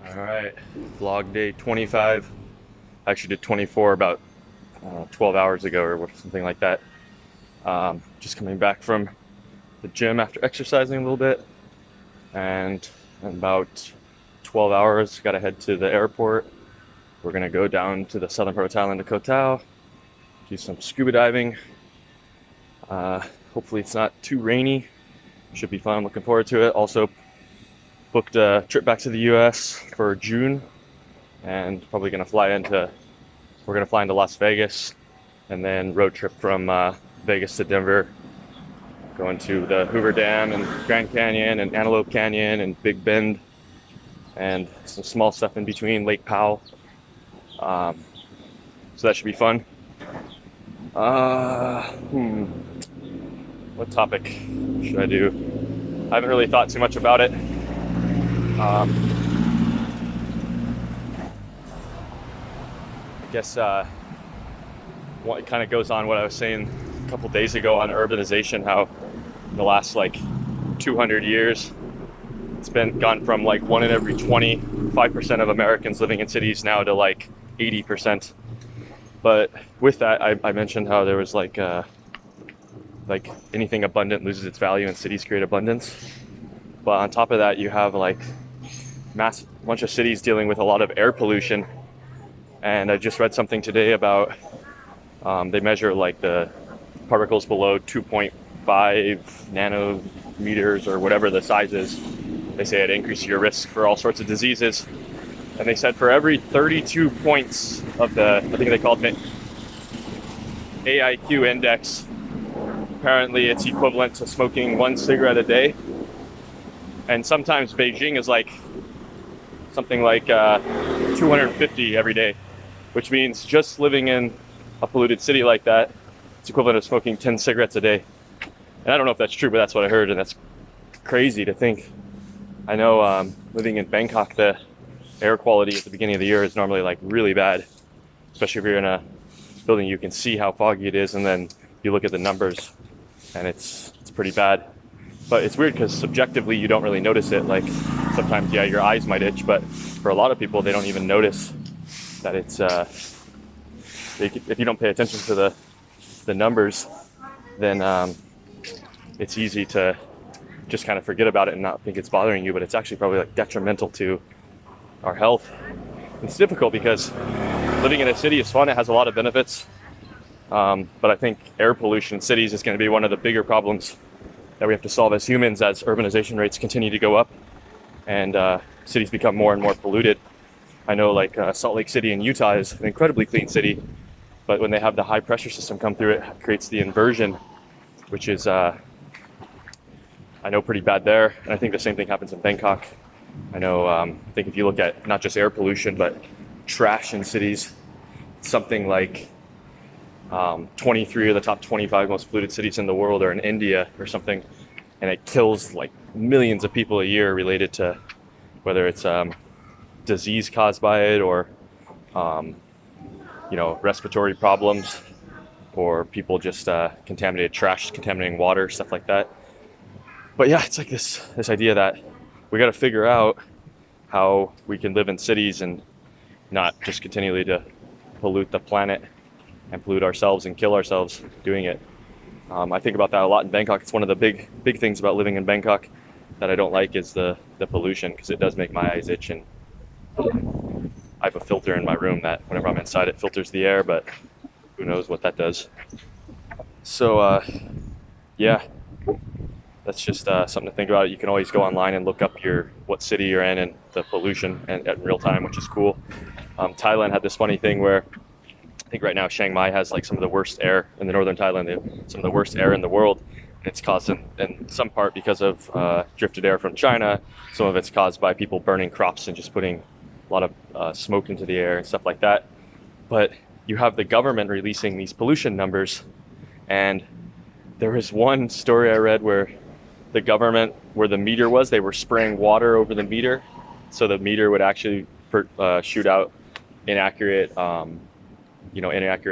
All right, vlog day 25. I actually did 24 about 12 hours ago or something like that. Just coming back from the gym after exercising a little bit, and in about 12 hours, got to head to the airport. We're gonna go down to the southern part of Thailand to Koh Tao, do some scuba diving. Hopefully, it's not too rainy. Should be fun. Looking forward to it. Also, booked a trip back to the U.S. for June, and probably gonna fly into. We're gonna fly into Las Vegas, and then road trip from Vegas to Denver, going to the Hoover Dam and Grand Canyon and Antelope Canyon and Big Bend, and some small stuff in between, Lake Powell. So that should be fun. What topic should I do? I haven't really thought too much about it. I guess what kind of goes on what I was saying a couple days ago on urbanization, how in the last like 200 years, it's been gone from like 1 in every 25% of Americans living in cities now to like 80%. But with that, I mentioned how there was like anything abundant loses its value and cities create abundance. But on top of that, you have like bunch of cities dealing with a lot of air pollution. And I just read something today about they measure like the particles below 2.5 nanometers or whatever the size is. They say it increases your risk for all sorts of diseases. And they said for every 32 points of the, I think they called it AIQ index, apparently it's equivalent to smoking 1 cigarette a day. And sometimes Beijing is like something like 250 every day, which means just living in a polluted city like that, it's equivalent of smoking 10 cigarettes a day. And I don't know if that's true, but that's what I heard, and that's crazy to think. I know living in Bangkok, the air quality at the beginning of the year is normally like really bad, especially if you're in a building. You can see how foggy it is, and then you look at the numbers and it's pretty bad. But it's weird because subjectively you don't really notice it. Like sometimes, yeah, your eyes might itch, but for a lot of people, they don't even notice that it's if you don't pay attention to the numbers, then it's easy to just kind of forget about it and not think it's bothering you, but it's actually probably like detrimental to our health. It's difficult because living in a city is fun. It has a lot of benefits. But I think air pollution in cities is going to be one of the bigger problems that we have to solve as humans as urbanization rates continue to go up and cities become more and more polluted. I know like Salt Lake City in Utah is an incredibly clean city, but when they have the high pressure system come through, it creates the inversion, which is, I know, pretty bad there. And I think the same thing happens in Bangkok. I know, I think if you look at not just air pollution, but trash in cities, it's something like 23 of the top 25 most polluted cities in the world are in India or something. And it kills like millions of people a year related to whether it's disease caused by it or, respiratory problems, or people just contaminated trash, contaminating water, stuff like that. But yeah, it's like this idea that we got to figure out how we can live in cities and not just continually to pollute the planet and pollute ourselves and kill ourselves doing it. I think about that a lot in Bangkok. It's one of the big things about living in Bangkok that I don't like is the pollution, because it does make my eyes itch. And I have a filter in my room that whenever I'm inside, it filters the air, but who knows what that does. So yeah, that's just something to think about. You can always go online and look up what city you're in and the pollution and at real time, which is cool. Thailand had this funny thing where I think right now Chiang Mai has like some of the worst air in the northern Thailand. They have some of the worst air in the world. And it's caused in some part because of drifted air from China. Some of it's caused by people burning crops and just putting a lot of smoke into the air and stuff like that. But you have the government releasing these pollution numbers. And there was one story I read where the government, where the meter was, they were spraying water over the meter, so the meter would actually shoot out inaccurate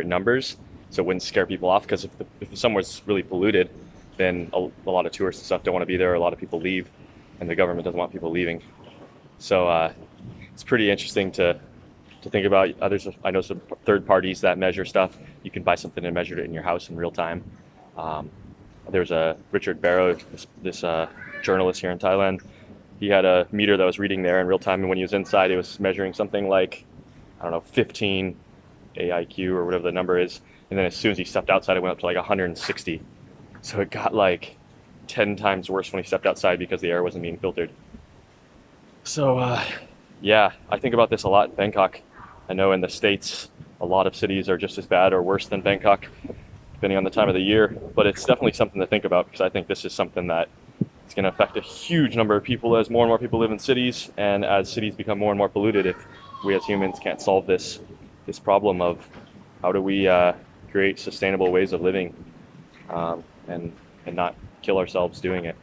numbers, so it wouldn't scare people off. Because if somewhere's really polluted, then a lot of tourists and stuff don't want to be there. A lot of people leave, and the government doesn't want people leaving. So it's pretty interesting to think about. Others, I know some third parties that measure stuff. You can buy something and measure it in your house in real time. There's a Richard Barrow, this journalist here in Thailand. He had a meter that was reading there in real time, and when he was inside, it was measuring something like, I don't know, 15 AIQ or whatever the number is. And then as soon as he stepped outside, it went up to like 160. So it got like 10 times worse when he stepped outside because the air wasn't being filtered. So yeah, I think about this a lot in Bangkok. I know in the States, a lot of cities are just as bad or worse than Bangkok, depending on the time of the year. But it's definitely something to think about, because I think this is something that it's going to affect a huge number of people as more and more people live in cities, and as cities become more and more polluted. If we as humans can't solve this problem of how do we create sustainable ways of living, and not kill ourselves doing it.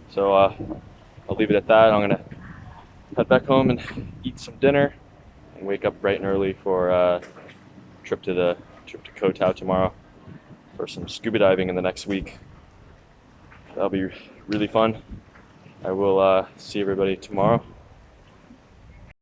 So I'll leave it at that. I'm gonna head back home and eat some dinner and wake up bright and early for a trip to Koh Tao tomorrow for some scuba diving in the next week. That'll be really fun. I will see everybody tomorrow.